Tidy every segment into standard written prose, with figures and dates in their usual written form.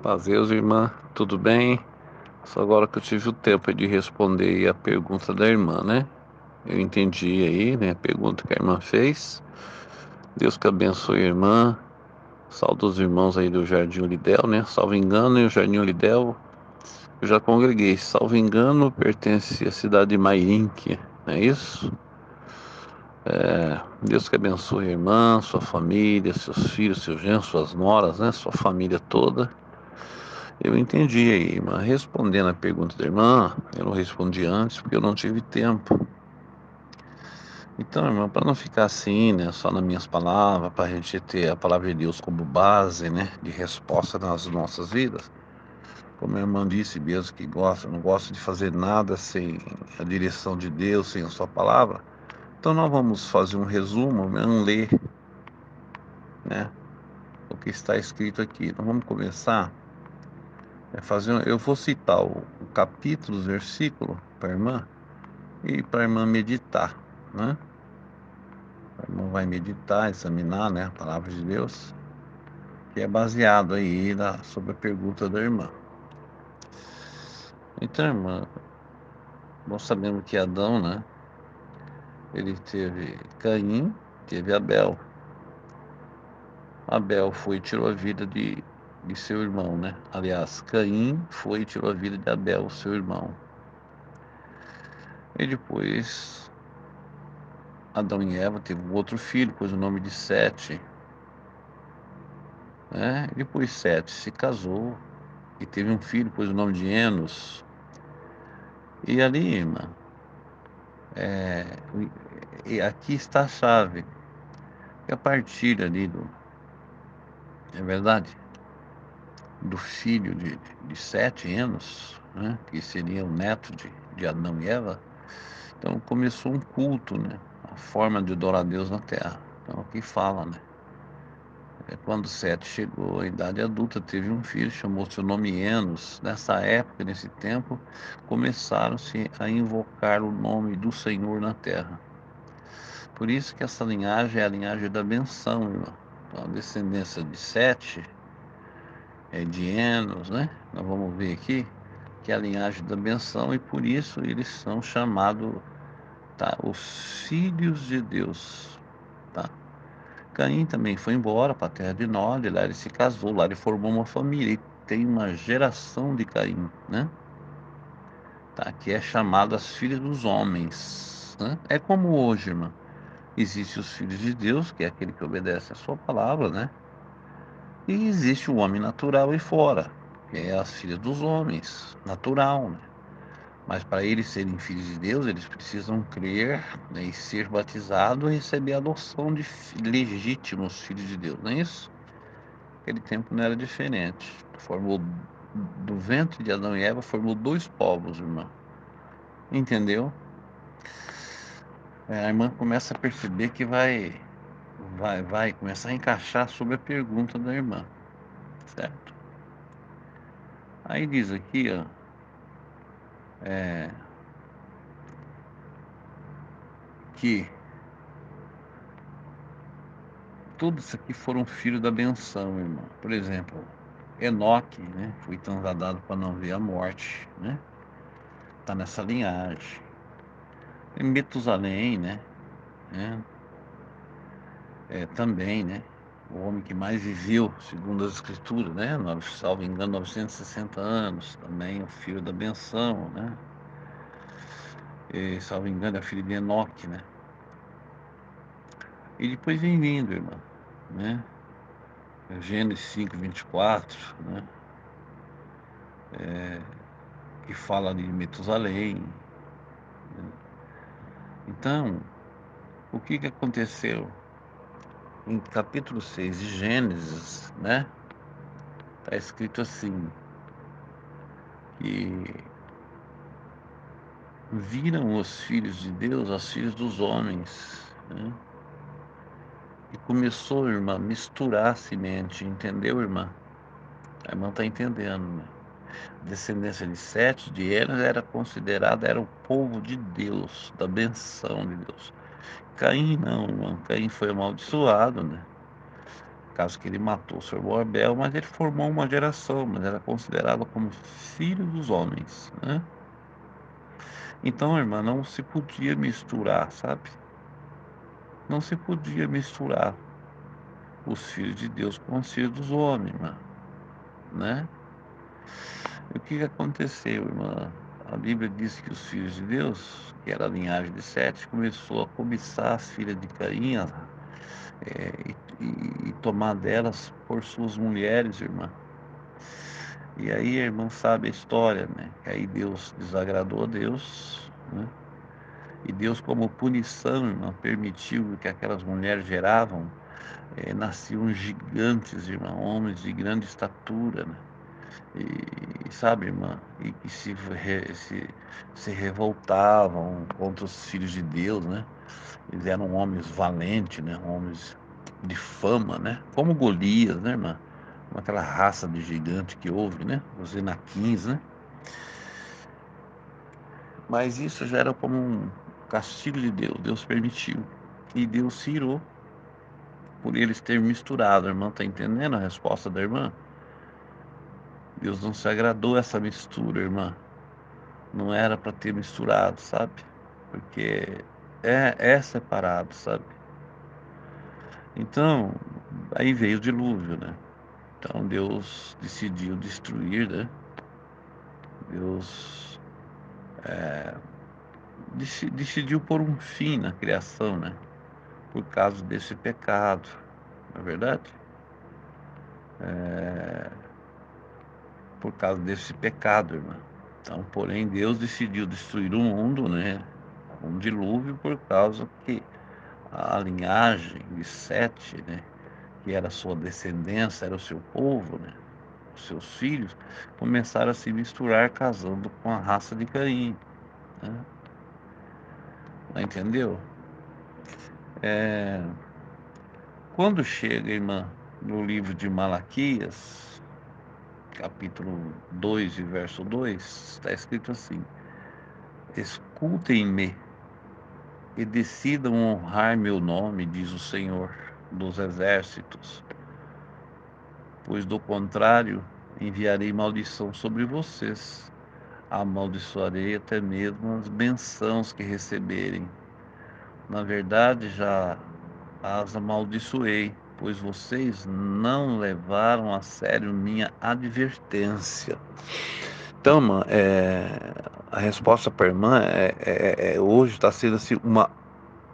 Paz, Deus, irmã, tudo bem? Só agora que eu tive o tempo de responder aí a pergunta da irmã, né? Eu entendi aí, né, a pergunta que a irmã fez. Deus que abençoe a irmã. Saúde os irmãos aí do Jardim Olidel, né? Salvo engano, e o Jardim Olidel eu já congreguei. Salvo engano, pertence à cidade de Mairinque, não é isso? Deus que abençoe a irmã, sua família, seus filhos, seus genros, suas noras, né? Sua família toda. Eu entendi aí, mas respondendo a pergunta da irmã, eu não respondi antes porque eu não tive tempo. Então, irmã, para não ficar assim, né, só nas minhas palavras, para a gente ter a palavra de Deus como base, né, de resposta nas nossas vidas, como a irmã disse mesmo que gosta, não gosta de fazer nada sem a direção de Deus, sem a sua palavra. Então, nós vamos fazer um resumo, né, ler, né, o que está escrito aqui. Nós vamos começar. Eu vou citar o capítulo, os versículos para a irmã e para a irmã meditar, né? A irmã vai meditar, examinar, né, a palavra de Deus, que é baseado aí sobre a pergunta da irmã. Então, irmã, nós sabemos que Adão, né, ele teve Caim, teve Abel. Abel foi e tirou a vida de seu irmão, né? Aliás, Caim foi e tirou a vida de Abel, seu irmão. E depois Adão e Eva teve um outro filho, pôs o nome de Sete, né? E depois Sete se casou e teve um filho, pôs o nome de Enos. E ali, irmã, é, e aqui está a chave. E a partir ali é verdade, do filho de Sete, Enos, né? Que seria o neto de Adão e Eva. Então começou um culto, né? A forma de adorar a Deus na terra. Então aqui fala, né? Quando Sete chegou à idade adulta, teve um filho, chamou seu nome Enos. Nessa época, nesse tempo, começaram-se a invocar o nome do Senhor na terra. Por isso que essa linhagem é a linhagem da benção, irmão. Então, a descendência de Sete é de Enos, né? Nós vamos ver aqui que é a linhagem da benção e por isso eles são chamados, tá, os filhos de Deus, tá? Caim também foi embora para a terra de Nod, lá ele se casou, lá ele formou uma família e tem uma geração de Caim, né? Tá, que é chamada as filhas dos homens, né? É como hoje, irmão. Existem os filhos de Deus, que é aquele que obedece a sua palavra, né? E existe o homem natural aí fora, que é as filhas dos homens, natural, né? Mas para eles serem filhos de Deus, eles precisam crer, né, e ser batizados e receber a adoção de legítimos filhos de Deus, não é isso? Aquele tempo não era diferente. Formou do ventre de Adão e Eva, formou dois povos, irmão. Entendeu? A irmã começa a perceber que vai começar a encaixar sobre a pergunta da irmã, certo? Aí diz aqui, ó, é, que tudo isso aqui foram filhos da benção, irmão. Por exemplo, Enoque, né, foi transladado para não ver a morte, né? Tá nessa linhagem. E Metusalém, né, também, né? O homem que mais viveu, segundo as escrituras, né? Salvo engano, 960 anos, também o filho da benção, né? E, salvo engano, é filho de Enoque, né? E depois vem vindo, irmão, né? Gênesis 5:24, né? Que fala de Metusalém. Então, o que que aconteceu? Em capítulo 6 de Gênesis, né? Está escrito assim, que viram os filhos de Deus, os filhos dos homens, né? E começou, irmã, a misturar a semente, entendeu, irmã? A irmã está entendendo, né? A descendência de Sete, de Enos, era considerada, era o povo de Deus, da benção de Deus. Caim não, irmão. Caim foi amaldiçoado, né? caso que ele matou seu irmão Abel, mas ele formou uma geração, mas era considerado como filho dos homens, né? Então, irmã, não se podia misturar, sabe? Não se podia misturar os filhos de Deus com os filhos dos homens, irmã, né? E o que que aconteceu, irmã? A Bíblia diz que os filhos de Deus, que era a linhagem de Sete, começou a cobiçar as filhas de Caim, e tomar delas por suas mulheres, irmã. E aí a irmã sabe a história, né? Que aí Deus desagradou a Deus, né? E Deus, como punição, irmã, permitiu que aquelas mulheres geravam, nasciam gigantes, irmã, homens de grande estatura, né? E sabe, irmã, e que se revoltavam contra os filhos de Deus, né? Eles eram homens valentes, né? Homens de fama, né? Como Golias, né, irmã? Aquela raça de gigante que houve, né? Os Enaquins, né? Mas isso já era como um castigo de Deus. Deus permitiu. E Deus se irou por eles terem misturado. A irmã tá entendendo a resposta da irmã? Deus não se agradou essa mistura, irmã. Não era para ter misturado, sabe? Porque é separado, sabe? Então, aí veio o dilúvio, né? Então Deus decidiu destruir, né? Deus decidiu pôr um fim na criação, né? Por causa desse pecado, não é verdade? Por causa desse pecado, irmã. Então, porém, Deus decidiu destruir o mundo, né? Um dilúvio por causa que a linhagem de Sete, né? Que era a sua descendência, era o seu povo, né? Os seus filhos, começaram a se misturar casando com a raça de Caim, né? Entendeu? Quando chega, irmã, no livro de Malaquias, capítulo 2 e verso 2, está escrito assim: Escutem-me e decidam honrar meu nome, diz o Senhor dos exércitos, pois do contrário enviarei maldição sobre vocês, amaldiçoarei até mesmo as bênçãos que receberem. Na verdade, já as amaldiçoei, pois vocês não levaram a sério minha advertência. Então, irmã, a resposta para a irmã hoje está sendo assim,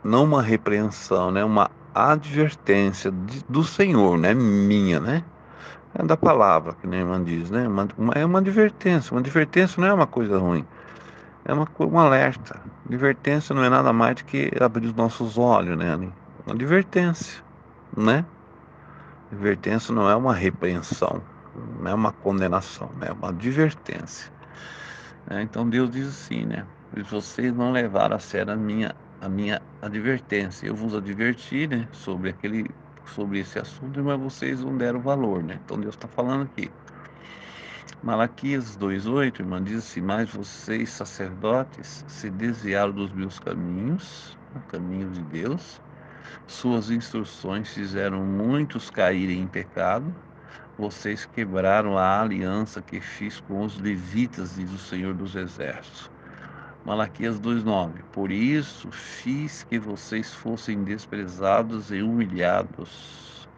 não uma repreensão, né? Uma advertência do Senhor, né? Minha, né? É da palavra, que nem a irmã diz, né? É uma advertência. Uma advertência não é uma coisa ruim. É um alerta. Advertência não é nada mais do que abrir os nossos olhos, né? Uma advertência, né? Advertência não é uma repreensão, não é uma condenação, é uma advertência. Então Deus diz assim, né? Pois vocês não levaram a sério a minha advertência. Eu vos adverti, né? Sobre esse assunto, mas vocês não deram valor, né? Então Deus está falando aqui. Malaquias 2:8, irmã, diz assim: Mas vocês, sacerdotes, se desviaram dos meus caminhos, o caminho de Deus. Suas instruções fizeram muitos caírem em pecado. Vocês quebraram a aliança que fiz com os levitas, diz o Senhor dos Exércitos. Malaquias 2:9. Por isso fiz que vocês fossem desprezados e humilhados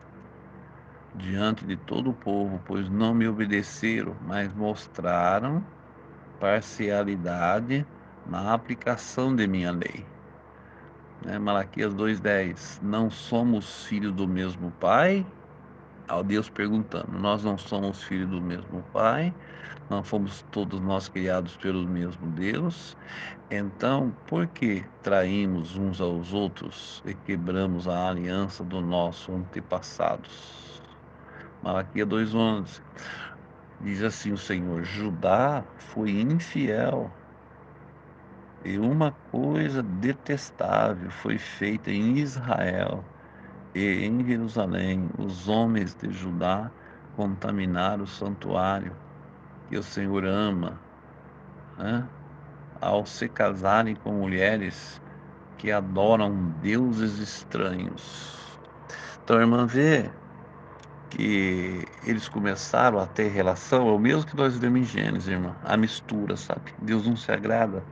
diante de todo o povo, pois não me obedeceram, mas mostraram parcialidade na aplicação de minha lei. Malaquias 2:10. Não somos filhos do mesmo Pai? Ao Deus perguntando, nós não somos filhos do mesmo Pai? Não fomos todos nós criados pelo mesmo Deus? Então, por que traímos uns aos outros e quebramos a aliança do nosso antepassados? Malaquias 2:11 diz assim o Senhor: Judá foi infiel e uma coisa detestável foi feita em Israel e em Jerusalém. Os homens de Judá contaminaram o santuário que o Senhor ama, né? Ao se casarem com mulheres que adoram deuses estranhos. Então, irmã, vê que eles começaram a ter relação, é o mesmo que nós vemos em Gênesis, irmã, a mistura, sabe? Deus não se agrada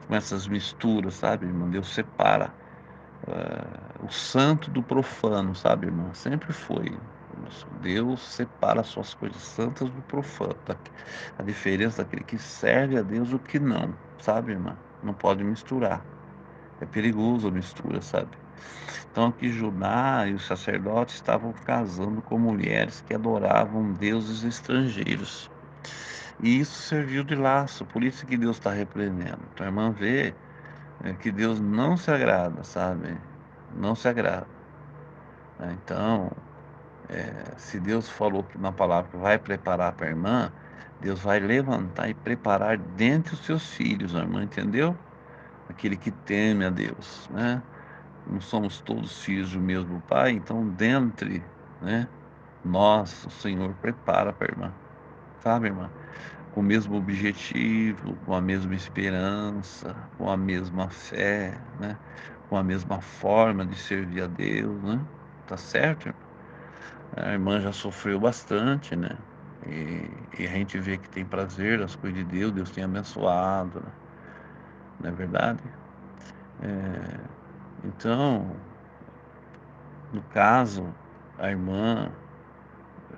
com essas misturas, sabe, irmã? Deus separa o santo do profano, sabe, irmã? Sempre foi. Deus separa as suas coisas santas do profano. A diferença daquele que serve a Deus e o que não, sabe, irmã? Não pode misturar. É perigoso a mistura, sabe? Então aqui Judá e os sacerdotes estavam casando com mulheres que adoravam deuses estrangeiros. E isso serviu de laço, por isso que Deus está repreendendo. Então a irmã vê que Deus não se agrada, sabe? Não se agrada, né? Então, se Deus falou que na palavra que vai preparar para a irmã, Deus vai levantar e preparar dentre os seus filhos, a irmã, entendeu? Aquele que teme a Deus, né? Não somos todos filhos do mesmo Pai, então dentre, né, nós, o Senhor prepara para a irmã, sabe, irmã? Com o mesmo objetivo, com a mesma esperança, com a mesma fé, né? Com a mesma forma de servir a Deus, né? Tá certo, irmã? A irmã já sofreu bastante, né? E a gente vê que tem prazer nas coisas de Deus, Deus tem abençoado, né? Não é verdade? Então, no caso, a irmã,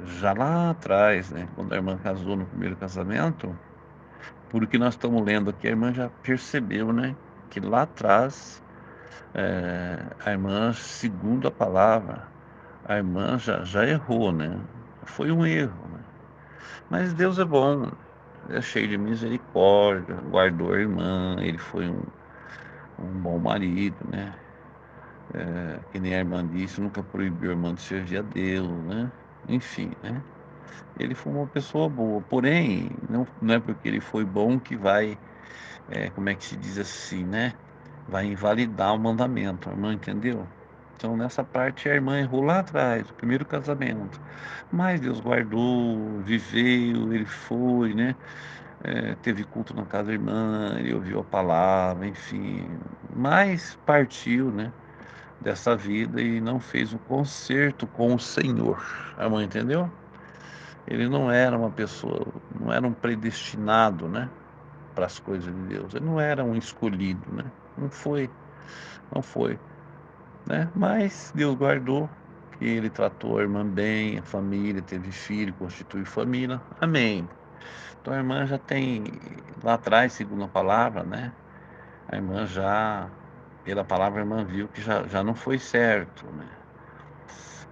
já lá atrás, né? Quando a irmã casou no primeiro casamento, por o que nós estamos lendo aqui, a irmã já percebeu, né? Que lá atrás, a irmã, segundo a palavra, a irmã já errou, né? Foi um erro, né? Mas Deus é bom, é cheio de misericórdia, guardou a irmã, ele foi um bom marido, né? Que nem a irmã disse, nunca proibiu a irmã de servir a Deus, né? Enfim, né? Ele foi uma pessoa boa, porém, não é porque ele foi bom que vai, como é que se diz assim, né? Vai invalidar o mandamento, a irmã entendeu? Então, nessa parte, a irmã errou lá atrás, o primeiro casamento. Mas Deus guardou, viveu, ele foi, né? Teve culto na casa da irmã, ele ouviu a palavra, enfim. Mas partiu, né? Dessa vida e não fez o concerto com o Senhor. A irmã entendeu? Ele não era uma pessoa, não era um predestinado, né? Para as coisas de Deus. Ele não era um escolhido, né? Não foi, não foi, né? Mas Deus guardou, que ele tratou a irmã bem, a família, teve filho, constituiu família. Amém. Então a irmã já tem, lá atrás, segundo a palavra, né? A irmã já, pela palavra, a irmã viu que já não foi certo, né?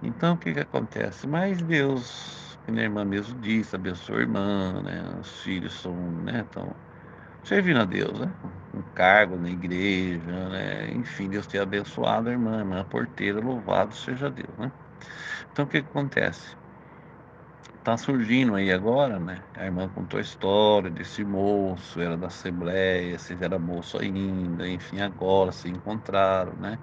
Então o que que acontece? Mas Deus, que a irmã mesmo disse, abençoa a irmã, né? Os filhos são, né? Estão servindo a Deus, né? Um cargo na igreja, né? Enfim, Deus tem abençoado a irmã porteira, louvado seja Deus, né? Então o que que acontece? Tá surgindo aí agora, né? A irmã contou a história desse moço, era da Assembleia, se era moço ainda, enfim, agora se encontraram, né?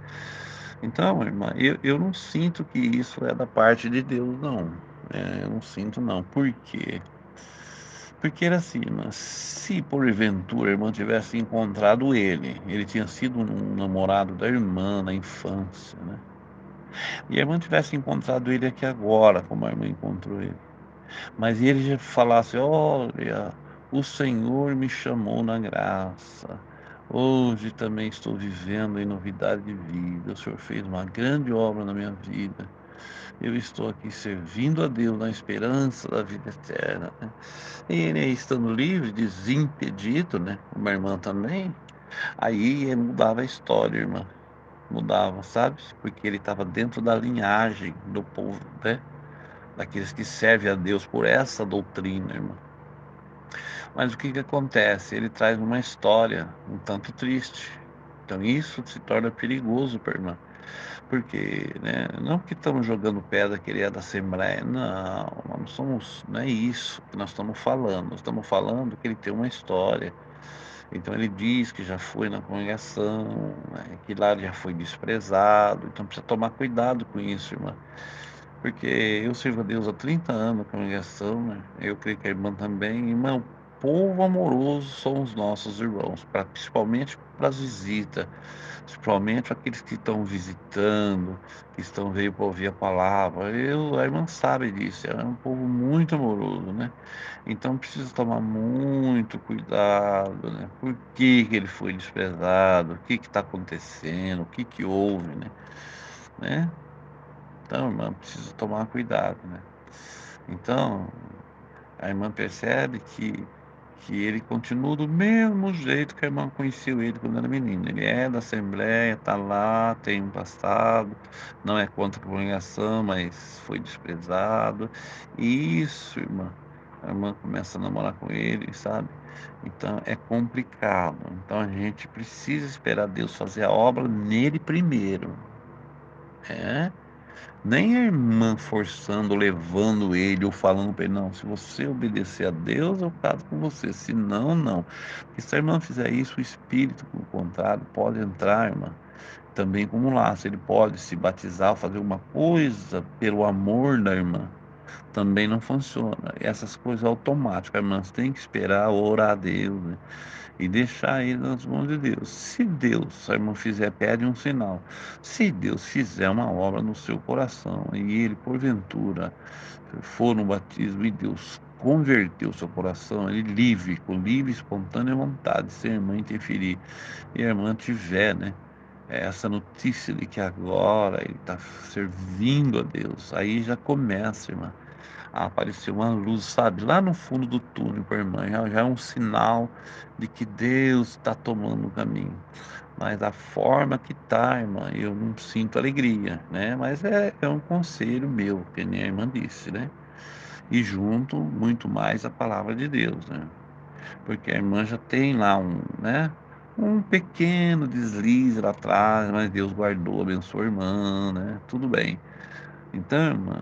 Então, irmã, eu não sinto que isso é da parte de Deus, não. Eu não sinto, não. Por quê? Porque era assim, irmã, se porventura a irmã tivesse encontrado ele tinha sido um namorado da irmã na infância, né? E a irmã tivesse encontrado ele aqui agora, como a irmã encontrou ele. Mas ele já falasse: olha, o Senhor me chamou na graça. Hoje também estou vivendo em novidade de vida. O Senhor fez uma grande obra na minha vida. Eu estou aqui servindo a Deus na esperança da vida eterna, né? E ele aí estando livre, desimpedido, né? Uma irmã também. Aí mudava a história, irmã. Mudava, sabe? Porque ele estava dentro da linhagem do povo, né? Daqueles que servem a Deus por essa doutrina, irmão. Mas o que que acontece? Ele traz uma história um tanto triste. Então isso se torna perigoso para a irmã. Porque, né, não que estamos jogando pedra que ele é da Assembleia, não, nós não somos, não é isso que nós estamos falando. Nós estamos falando que ele tem uma história. Então ele diz que já foi na congregação, né, que lá já foi desprezado. Então precisa tomar cuidado com isso, irmã. Porque eu sirvo a Deus há 30 anos na congregação, né? Eu creio que a irmã também. Irmão, povo amoroso são os nossos irmãos, principalmente para as visitas, principalmente aqueles que estão visitando, que veio para ouvir a palavra. A irmã sabe disso, é um povo muito amoroso, né? Então precisa tomar muito cuidado, né? Por que que ele foi desprezado? O que que está acontecendo? O que que houve, né? Então, irmã, precisa tomar cuidado, né? Então, a irmã percebe que ele continua do mesmo jeito que a irmã conheceu ele quando era menino. Ele é da Assembleia, tá lá, tem um passado, não é contra a congregação, mas foi desprezado. E isso, irmã, a irmã começa a namorar com ele, sabe? Então é complicado. Então a gente precisa esperar Deus fazer a obra nele primeiro. É? Nem a irmã forçando, levando ele ou falando para ele, não, se você obedecer a Deus, eu caso com você, se não, não. Porque se a irmã fizer isso, o espírito, pelo contrário, pode entrar, irmã, também como laço. Ele pode se batizar, fazer uma coisa pelo amor da irmã. Também não funciona. Essas coisas automáticas, a irmã tem que esperar, orar a Deus, né? E deixar ele nas mãos de Deus. Se Deus, a irmã fizer, pede um sinal. Se Deus fizer uma obra no seu coração e ele, porventura, for no batismo e Deus converteu o seu coração, ele livre, com livre e espontânea vontade, sem a irmã interferir, e a irmã tiver, né, essa notícia de que agora ele está servindo a Deus, aí já começa, irmã, apareceu uma luz, sabe, lá no fundo do túnel para a irmã, já é um sinal de que Deus está tomando o caminho. Mas a forma que tá, irmã, eu não sinto alegria, né? Mas é um conselho meu, que nem a irmã disse, né? E junto muito mais a palavra de Deus, né? Porque a irmã já tem lá né? Um pequeno deslize lá atrás, mas Deus guardou, abençoou a irmã, né? Tudo bem. Então, irmã,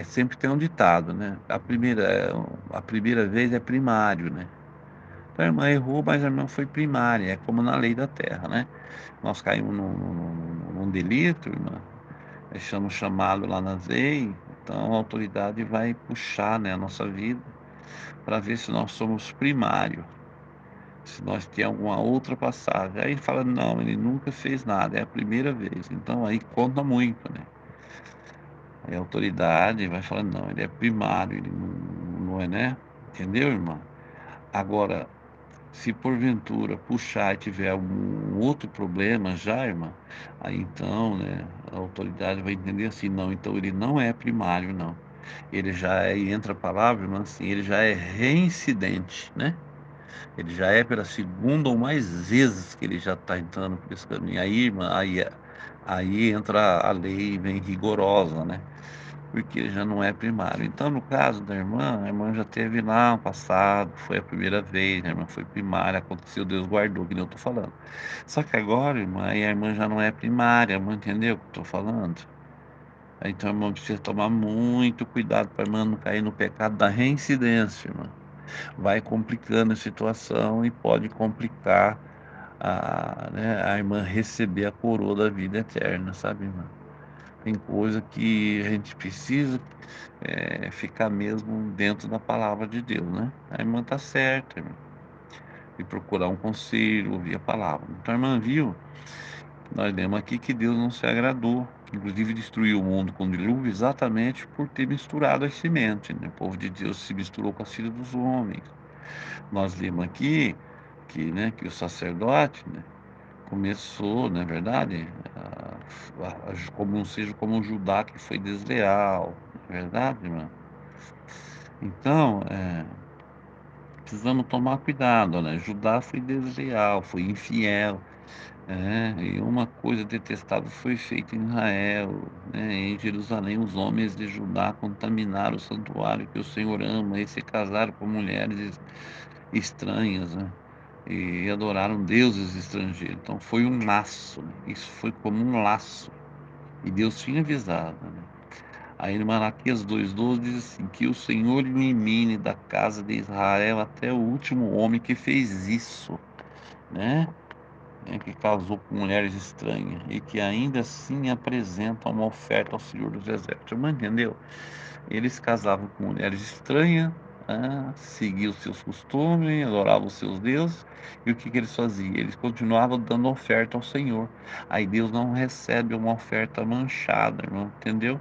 sempre tem um ditado, né? A primeira vez é primário, né? Então a irmã errou, mas a irmã foi primária, é como na lei da terra, né? Nós caímos num delito, irmã, deixamos chamado lá na lei, então a autoridade vai puxar, né, a nossa vida para ver se nós somos primário, se nós temos alguma outra passagem. Aí ele fala, não, ele nunca fez nada, é a primeira vez. Então aí conta muito, né? Aí a autoridade vai falar, não, ele é primário, ele não é, né? Entendeu, irmã? Agora, se porventura puxar e tiver algum outro problema já, irmã, aí então, né, a autoridade vai entender assim, não, então ele não é primário, não. Ele já é, e entra a palavra, irmã, assim, ele já é reincidente, né? Ele já é pela segunda ou mais vezes que ele já está entrando por esse caminho. Aí, irmã, aí entra a lei bem rigorosa, né? Porque já não é primário. Então, no caso da irmã, a irmã já teve lá um passado, foi a primeira vez, a irmã foi primária, aconteceu, Deus guardou, que nem eu tô falando. Só que agora, irmã, aí a irmã já não é primária, a irmã entendeu o que eu tô falando? Aí, então, a irmã precisa tomar muito cuidado para a irmã não cair no pecado da reincidência, irmã. Vai complicando a situação e pode complicar né, a irmã receber a coroa da vida eterna, sabe, irmã? Tem coisa que a gente precisa ficar mesmo dentro da palavra de Deus, né? A irmã tá certa, irmã, e procurar um conselho, ouvir a palavra. Então a irmã viu, nós lemos aqui que Deus não se agradou, que inclusive destruiu o mundo com dilúvio exatamente por ter misturado as sementes, né? O povo de Deus se misturou com as filhas dos homens. Nós lemos aqui que o sacerdote, né, começou, não é verdade, como seja como Judá que foi desleal, não é verdade, irmã? Então, precisamos tomar cuidado, né? Judá foi desleal, foi infiel, e uma coisa detestável foi feita em Israel, né? Em Jerusalém, os homens de Judá contaminaram o santuário que o Senhor ama e se casaram com mulheres estranhas, né? E adoraram deuses estrangeiros. Então foi um laço, né? Isso foi como um laço. E Deus tinha avisado, né? Aí em Malaquias 2,12 diz assim, que o Senhor elimine da casa de Israel até o último homem que fez isso, né? Que casou com mulheres estranhas e que ainda assim apresenta uma oferta ao Senhor dos Exércitos. Mas entendeu? Eles casavam com mulheres estranhas, seguia os seus costumes, adorava os seus deuses, e o que que eles faziam? Eles continuavam dando oferta ao Senhor. Aí Deus não recebe uma oferta manchada, irmão, entendeu?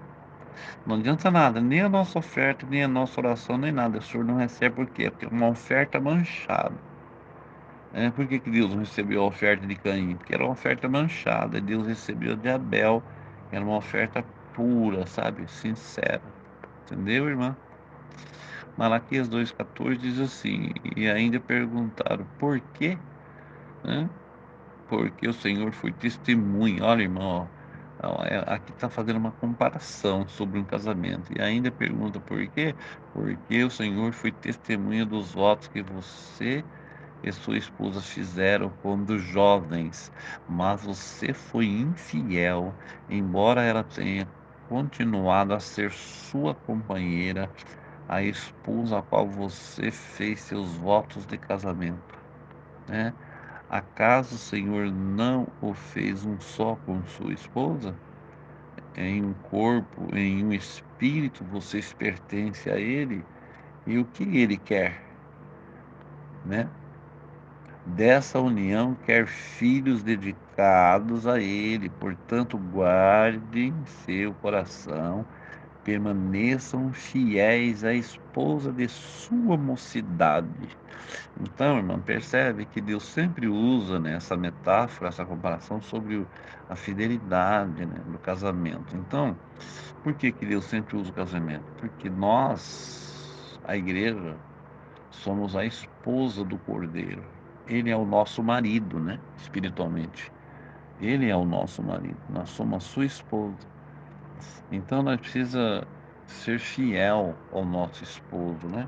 Não adianta nada, nem a nossa oferta, nem a nossa oração, nem nada. O Senhor não recebe por quê? Porque é uma oferta manchada. Por que que Deus não recebeu a oferta de Caim? Porque era uma oferta manchada. Deus recebeu de Abel, que era uma oferta pura, sabe? Sincera. Entendeu, irmã? Malaquias 2,14 diz assim: E ainda perguntaram por quê? Né? Porque o Senhor foi testemunha. Olha, irmão, ó, aqui está fazendo uma comparação sobre um casamento. E ainda pergunta por quê? Porque o Senhor foi testemunha dos votos que você e sua esposa fizeram quando jovens, mas você foi infiel, embora ela tenha continuado a ser sua companheira, a esposa a qual você fez seus votos de casamento, né? Acaso o Senhor não o fez um só com sua esposa? Em um corpo, em um espírito, vocês pertencem a Ele, e o que Ele quer, né? Dessa união quer filhos dedicados a Ele, portanto, guardem seu coração, permaneçam fiéis à esposa de sua mocidade. Então, irmão, percebe que Deus sempre usa, né, essa metáfora, essa comparação sobre a fidelidade, né, do casamento. Então, por que que Deus sempre usa o casamento? Porque nós, a igreja, somos a esposa do Cordeiro. Ele é o nosso marido, né, espiritualmente. Ele é o nosso marido. Nós somos a sua esposa. Então, nós precisa ser fiel ao nosso esposo, né?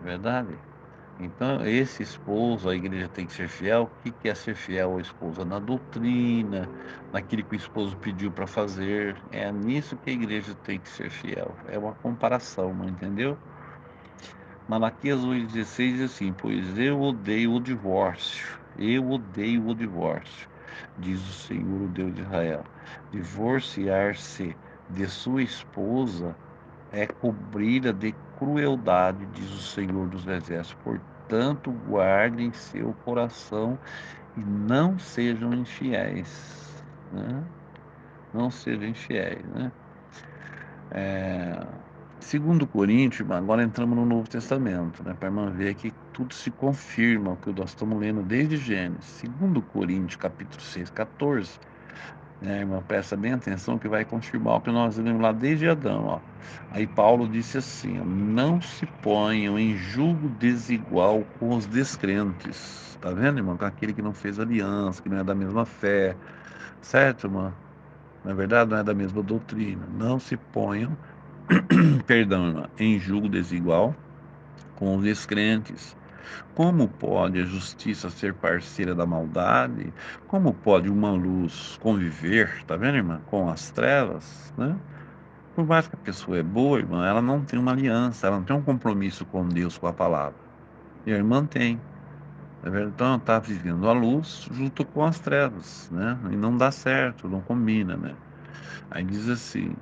Verdade? Então, esse esposo, a igreja tem que ser fiel. O que que é ser fiel ao esposo? Na doutrina, naquilo que o esposo pediu para fazer. É nisso que a igreja tem que ser fiel. É uma comparação, não entendeu? Malaquias 1,16 diz assim: Pois eu odeio o divórcio. Eu odeio o divórcio, diz o Senhor, o Deus de Israel. Divorciar-se de sua esposa é cobrida de crueldade, diz o Senhor dos Exércitos. Portanto, guardem seu coração e não sejam infiéis, né? Não sejam infiéis, né? Segundo Coríntios, agora entramos no Novo Testamento, né? Para irmã ver que tudo se confirma, o que nós estamos lendo desde Gênesis. Segundo Coríntios, capítulo 6, 14, né, irmã, presta bem atenção que vai confirmar o que nós lemos lá desde Adão, ó. Aí Paulo disse assim, ó, não se ponham em julgo desigual com os descrentes. Tá vendo, irmão? Com aquele que não fez aliança, que não é da mesma fé, certo, irmã? Na verdade, não é da mesma doutrina. Não se ponham, perdão, irmã, em julgo desigual com os descrentes. Como pode a justiça ser parceira da maldade? Como pode uma luz conviver, tá vendo, irmã, com as trevas, né? Por mais que a pessoa é boa, irmã, ela não tem uma aliança, ela não tem um compromisso com Deus, com a palavra. E a irmã tem, tá vendo? Então ela está vivendo a luz junto com as trevas, né? E não dá certo, não combina, né? Aí diz assim,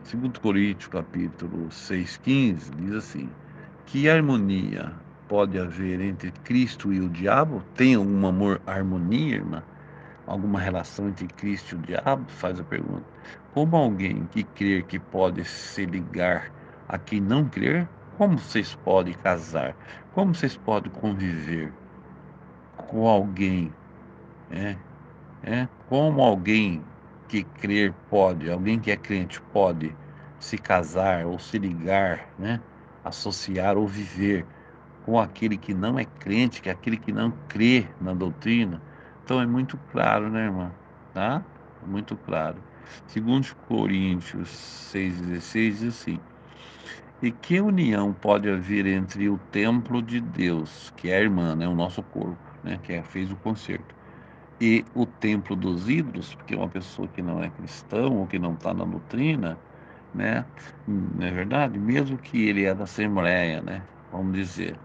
segundo Coríntios, capítulo 6,15, diz assim: Que harmonia pode haver entre Cristo e o diabo? Tem alguma harmonia, irmã? Alguma relação entre Cristo e o diabo? Faz a pergunta. Como alguém que crer que pode se ligar a quem não crer? Como vocês podem casar? Como vocês podem conviver com alguém, né? Como alguém que crer pode, alguém que é crente pode se casar ou se ligar, né? Associar ou viver com aquele que não é crente, que é aquele que não crê na doutrina. Então é muito claro, né, irmã? Tá? Muito claro. Segundo Coríntios 6,16 diz assim: E que união pode haver entre o templo de Deus, que é a irmã, né, o nosso corpo, né, que fez o concerto, e o templo dos ídolos, porque uma pessoa que não é cristão ou que não está na doutrina, né, não é verdade? Mesmo que ele é da Assembleia, né, vamos dizer,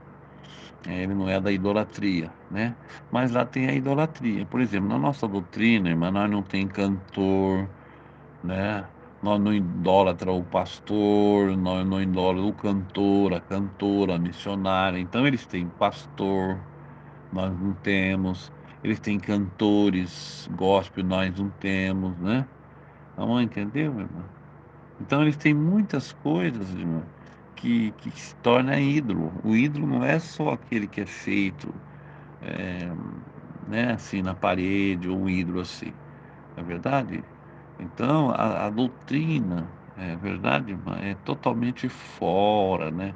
ele não é da idolatria, né? Mas lá tem a idolatria. Por exemplo, na nossa doutrina, irmã, nós não tem cantor, né? Nós não idólatra o pastor, nós não idólatra o cantor, a cantora, a missionária. Então eles têm pastor, nós não temos. Eles têm cantores gospel, nós não temos, né? Vamos entender, meu irmão? Então eles têm muitas coisas, irmão, que se torna ídolo. O ídolo não é só aquele que é feito, né, assim, na parede, ou um ídolo assim. É verdade? Então a doutrina, é verdade, irmã, é totalmente fora, né?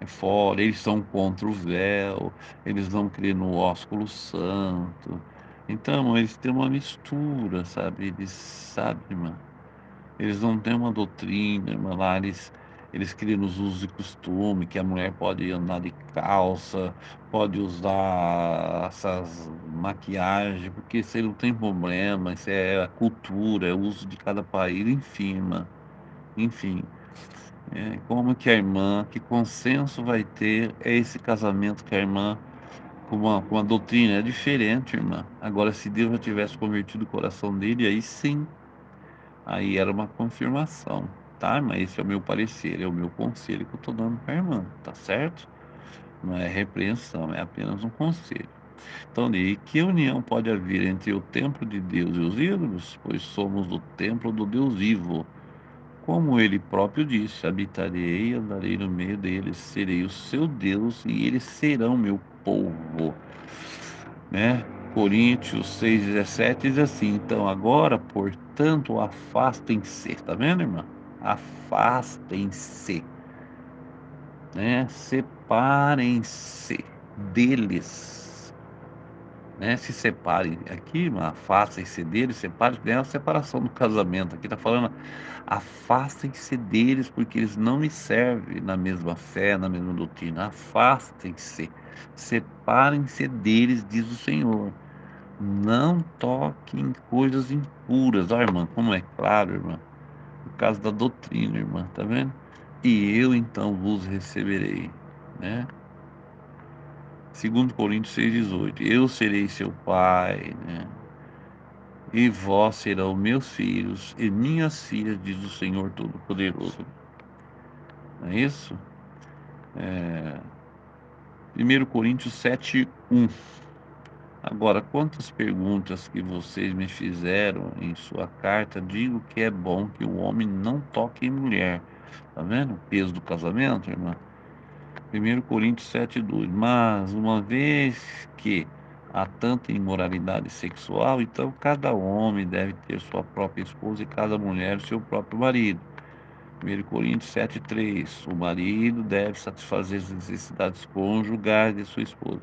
É fora. Eles são contra o véu, eles não crêem no ósculo santo. Então eles têm uma mistura, sabe? Eles, sabe, irmã? Eles não têm uma doutrina, irmã, lá eles criam nos usos e costumes, que a mulher pode andar de calça, pode usar essas maquiagens, porque isso aí não tem problema, isso é a cultura, é o uso de cada país, enfim, irmã. Enfim, como que a irmã, que consenso vai ter é esse casamento que a irmã com uma doutrina é diferente, irmã. Agora, se Deus já tivesse convertido o coração dele, aí sim. Aí era uma confirmação, tá? Mas esse é o meu parecer, é o meu conselho que eu tô dando pra irmã, tá certo? Não é repreensão, é apenas um conselho. Então, e que união pode haver entre o templo de Deus e os ídolos? Pois somos o templo do Deus vivo. Como ele próprio disse: habitarei e andarei no meio deles, serei o seu Deus e eles serão meu povo, né? Coríntios 6,17 diz assim: então agora, portanto, afastem-se, tá vendo, irmã? Afastem-se, né? Separem-se deles, né? Se separem aqui, irmã, afastem-se deles, separem, é a separação do casamento. Aqui tá falando, afastem-se deles, porque eles não me servem na mesma fé, na mesma doutrina. Afastem-se, separem-se deles, diz o Senhor. Não toque em coisas impuras. Ó, irmã, como é claro, irmã, por causa da doutrina, irmã, tá vendo? E eu então vos receberei, né? Segundo Coríntios 6,18. Eu serei seu pai, né? E vós serão meus filhos e minhas filhas, diz o Senhor Todo-Poderoso. Não é isso? 1 Coríntios 7,1. Agora, quantas perguntas que vocês me fizeram em sua carta, digo que é bom que o homem não toque em mulher. Tá vendo o peso do casamento, irmã? 1 Coríntios 7,2. Mas, uma vez que há tanta imoralidade sexual, então cada homem deve ter sua própria esposa e cada mulher seu próprio marido. 1 Coríntios 7,3. O marido deve satisfazer as necessidades conjugais de sua esposa.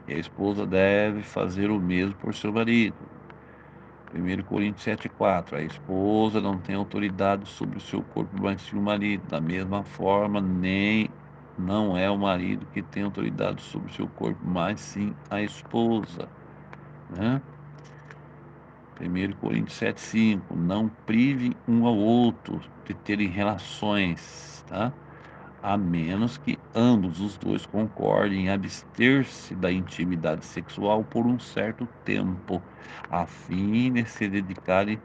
E a esposa deve fazer o mesmo por seu marido. 1 Coríntios 7,4. A esposa não tem autoridade sobre o seu corpo, mas sim o marido. Da mesma forma, nem não é o marido que tem autoridade sobre o seu corpo, mas sim a esposa, né? 1 Coríntios 7,5. Não prive um ao outro de terem relações, tá? A menos que ambos os dois concordem em abster-se da intimidade sexual por um certo tempo, a fim de se dedicarem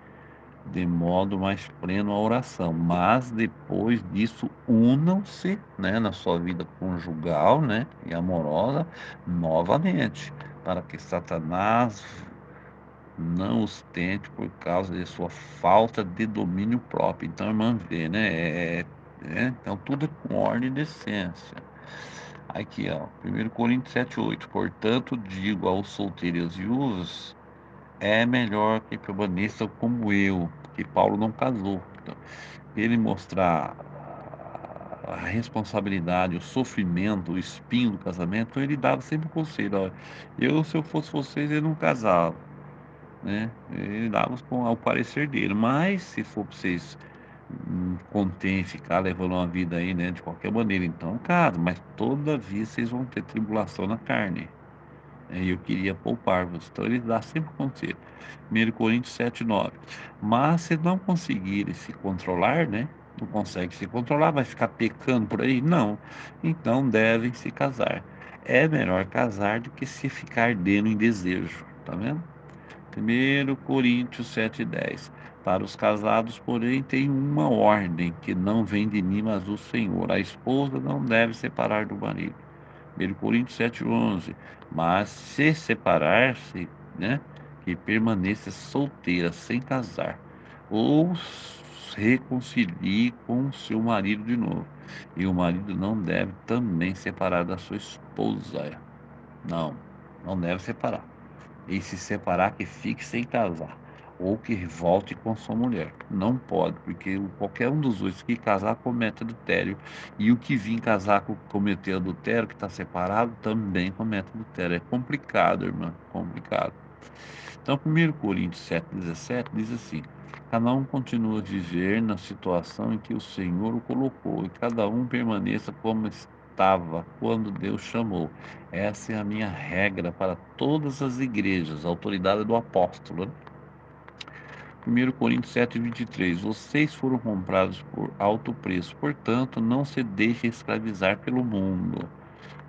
de modo mais pleno à oração. Mas depois disso, unam-se, né, na sua vida conjugal, né, e amorosa novamente, para que Satanás não os tente por causa de sua falta de domínio próprio. Então, irmã, vê, né? Então, tudo é com ordem e decência. Aqui, ó, 1 Coríntios 7,8. Portanto, digo aos solteiros e viúvos, é melhor que permaneçam como eu, que Paulo não casou. Então, ele mostrar a responsabilidade, o sofrimento, o espinho do casamento, ele dava sempre o conselho, ó, eu, se eu fosse vocês, eu não casava, né? Ele dava com ao parecer dele, mas se for para vocês contém ficar levando uma vida aí, né, de qualquer maneira, então, cara, mas todavia vocês vão ter tribulação na carne, né? E eu queria poupar-vos. Então ele dá sempre conselho. 1 Coríntios 7,9. Mas se não conseguirem se controlar, né? Não consegue se controlar, vai ficar pecando por aí? Não. Então devem se casar. É melhor casar do que se ficar ardendo em desejo, tá vendo? 1 Coríntios 7,10. Para os casados, porém, tem uma ordem que não vem de mim, mas do Senhor. A esposa não deve separar do marido. 1 Coríntios 7:11. Mas se separar-se, né, que permaneça solteira, sem casar, ou reconcilie com o seu marido de novo. E o marido não deve também separar da sua esposa. Não, não deve separar. E se separar, que fique sem casar. Ou que volte com sua mulher. Não pode, porque qualquer um dos dois que casar comete adultério. E o que vir casar com cometer adultério, que está separado, também comete adultério. É complicado, irmã, complicado. Então, 1 Coríntios 7,17 diz assim: cada um continua a viver na situação em que o Senhor o colocou, e cada um permaneça como estava quando Deus chamou. Essa é a minha regra para todas as igrejas, a autoridade do apóstolo, né? 1 Coríntios 7:23. Vocês foram comprados por alto preço, portanto, não se deixem escravizar pelo mundo.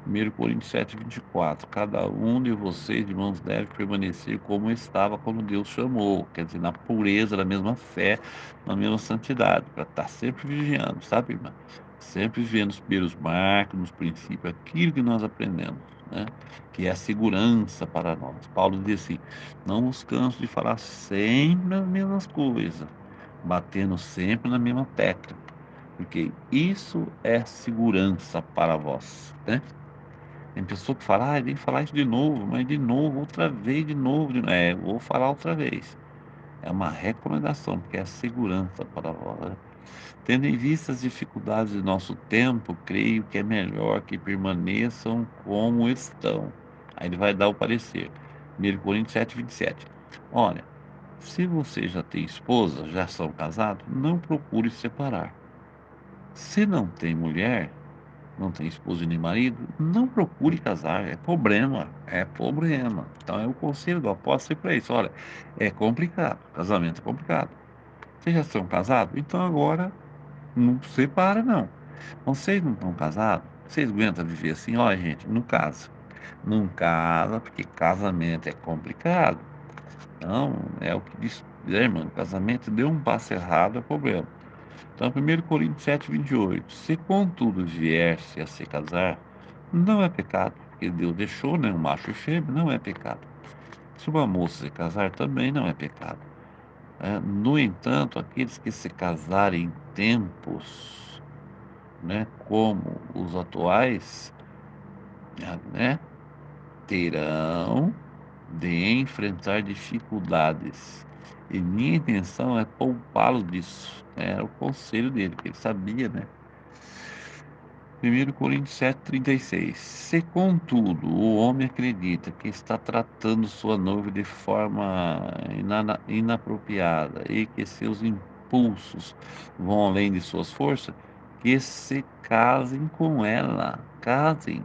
1 Coríntios 7:24. Cada um de vocês, irmãos, deve permanecer como estava quando Deus chamou, quer dizer, na pureza da mesma fé, na mesma santidade, para estar sempre vigiando, sabe, irmã? Sempre vivendo os primeiros marcos, nos princípios, aquilo que nós aprendemos, né? Que é a segurança para nós. Paulo diz assim: não nos canso de falar sempre as mesmas coisas, batendo sempre na mesma tecla, porque isso é segurança para vós, né? Tem pessoa que fala: "Ai, vem falar isso de novo, mas de novo, outra vez, de novo, vou falar outra vez". É uma recomendação, porque é segurança para vós, né. Tendo em vista as dificuldades de nosso tempo, creio que é melhor que permaneçam como estão. Aí ele vai dar o parecer. 1 Coríntios 7:27. Olha, se você já tem esposa, já são casados, não procure separar. Se não tem mulher, não tem esposo nem marido, não procure casar, é problema, é problema. Então é o conselho do apóstolo para isso. Olha, é complicado, casamento é complicado. Vocês já são casados? Então agora não separa não. Vocês não estão casados? Vocês aguentam viver assim? Olha, gente, não casa. Não casa, porque casamento é complicado. Não, é o que diz, irmão, casamento deu um passo errado, é problema. Então, 1 Coríntios 7:28. Se contudo vier-se a se casar, não é pecado, porque Deus deixou, né, um macho e fêmea, não é pecado. Se uma moça se casar, também não é pecado. No entanto, aqueles que se casarem em tempos, né, como os atuais, né, terão de enfrentar dificuldades. E minha intenção é poupá-lo disso. Era o conselho dele, que ele sabia, né? 1 Coríntios 7:36. Se contudo o homem acredita que está tratando sua noiva de forma inapropriada e que seus impulsos vão além de suas forças, que se casem com ela. Casem.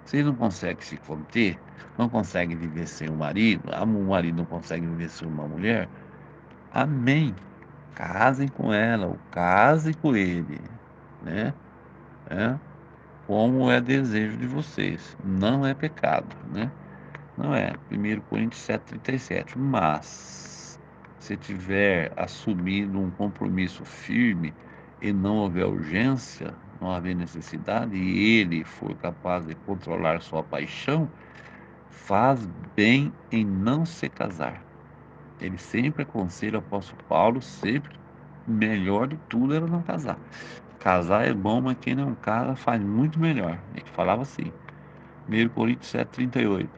Vocês não conseguem se conter, não conseguem viver sem o marido, o marido não consegue viver sem uma mulher. Amém. Casem com ela, ou casem com ele, né? É, como é desejo de vocês. Não é pecado, né? Não é. 1 Coríntios 7:37. Mas, se tiver assumido um compromisso firme e não houver urgência, não haver necessidade, e ele for capaz de controlar sua paixão, faz bem em não se casar. Ele sempre aconselha o apóstolo Paulo, sempre melhor de tudo era não casar. Casar é bom, mas quem não casa faz muito melhor. Ele falava assim. 1 Coríntios 7:38.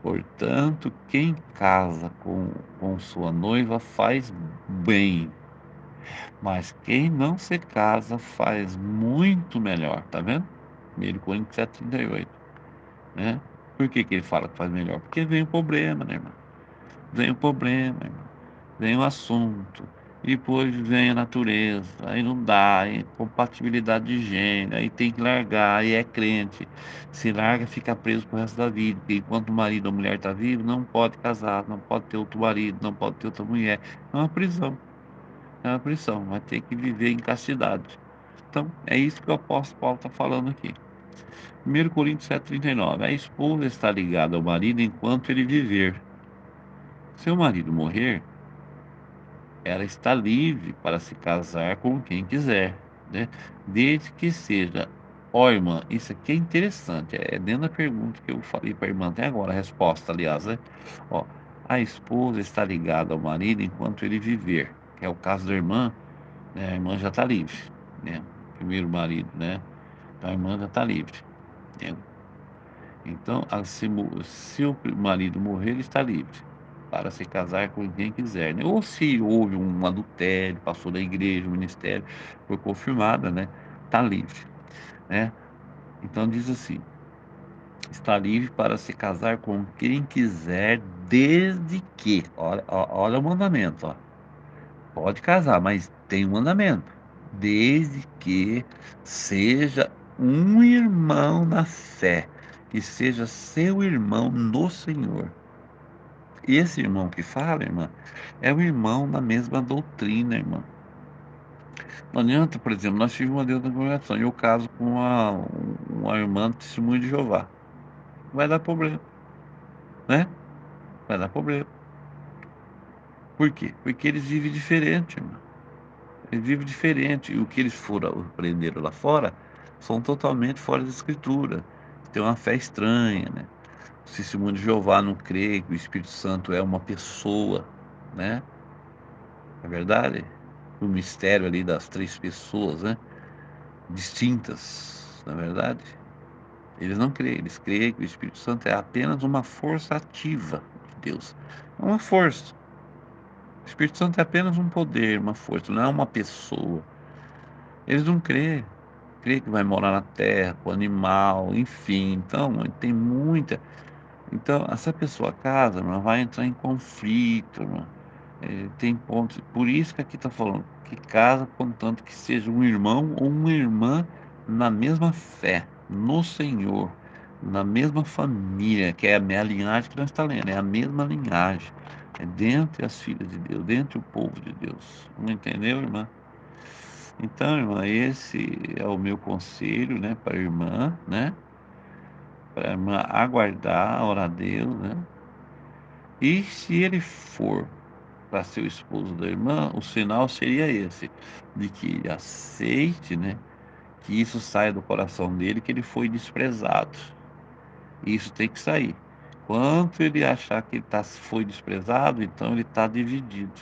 Portanto, quem casa com sua noiva faz bem, mas quem não se casa faz muito melhor, tá vendo? 1 Coríntios 7:38, né? Por que que ele fala que faz melhor? Porque vem o problema, né, irmão? Vem o problema, irmão. Vem o assunto, e depois vem a natureza, aí não dá, aí compatibilidade de gênero, aí tem que largar, aí é crente. Se larga, fica preso pro resto da vida, porque enquanto o marido ou a mulher está vivo, não pode casar, não pode ter outro marido, não pode ter outra mulher. É uma prisão, é uma prisão, vai ter que viver em castidade. Então, é isso que o apóstolo Paulo está falando aqui. 1 Coríntios 7:39. A esposa está ligada ao marido enquanto ele viver. Se o marido morrer, ela está livre para se casar com quem quiser, né, desde que seja ó irmã, isso aqui é interessante, é dentro da pergunta que eu falei para a irmã até agora, a resposta aliás, né. Ó, a esposa está ligada ao marido enquanto ele viver, que é o caso da irmã, né, a irmã já está livre, né, primeiro marido, né, a irmã já está livre, né. Então, se o marido morrer, ele está livre para se casar com quem quiser, né. Ou se houve um adultério, passou da igreja, o ministério, foi confirmada, né, está livre, né. Então diz assim: "Está livre para se casar com quem quiser, desde que", olha o mandamento, ó, pode casar, mas tem um mandamento: "Desde que seja um irmão na fé, que seja seu irmão no Senhor". E esse irmão que fala, irmã, é o irmão na mesma doutrina, irmã. Não adianta, por exemplo, nós tivemos uma Deus na congregação e eu caso com uma irmã do Testemunho de Jeová, vai dar problema, né, vai dar problema. Por quê? Porque eles vivem diferente, irmã. Eles vivem diferente, e o que eles foram aprenderam lá fora, são totalmente fora da escritura, tem uma fé estranha, né. O Testemunho de Jeová não crê que o Espírito Santo é uma pessoa, né, é verdade? O mistério ali das 3 pessoas, né, distintas, na verdade. Eles não creem, eles creem que o Espírito Santo é apenas uma força ativa de Deus, é uma força. O Espírito Santo é apenas um poder, uma força, não é uma pessoa. Eles não crê que vai morar na terra, com animal, enfim, então tem muita. Então, essa pessoa casa, irmã, vai entrar em conflito, irmã. Tem pontos, por isso que aqui está falando que casa contanto que seja um irmão ou uma irmã na mesma fé, no Senhor, na mesma família, que é a minha linhagem que nós está lendo, é a mesma linhagem, é dentre as filhas de Deus, dentre o povo de Deus. Não entendeu, irmã? Então, irmã, esse é o meu conselho, né, para a irmã, né, para a irmã aguardar, orar a Deus, né. E se ele for para ser o esposo da irmã, o sinal seria esse, de que ele aceite, né, que isso saia do coração dele, que ele foi desprezado. Isso tem que sair. Quanto ele achar que ele foi desprezado, então ele está dividido,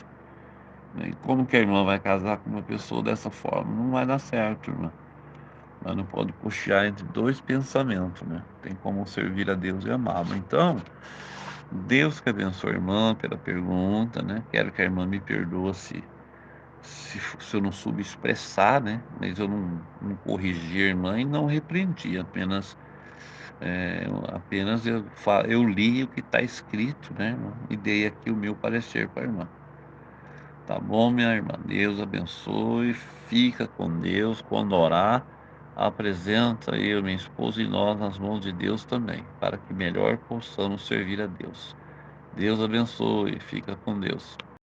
né. E como que a irmã vai casar com uma pessoa dessa forma? Não vai dar certo, irmã. Nós não pode cochear entre 2 pensamentos, né. Tem como servir a Deus e amá-lo. Então, Deus que abençoe a irmã pela pergunta, né. Quero que a irmã me perdoe se eu não soube expressar, né, mas eu não corrigi a irmã e não repreendi, apenas eu li o que está escrito, né, irmã, e dei aqui o meu parecer para a irmã. Tá bom, minha irmã? Deus abençoe, fica com Deus. Quando orar, apresenta eu, minha esposa e nós nas mãos de Deus também, para que melhor possamos servir a Deus. Deus abençoe, fica com Deus.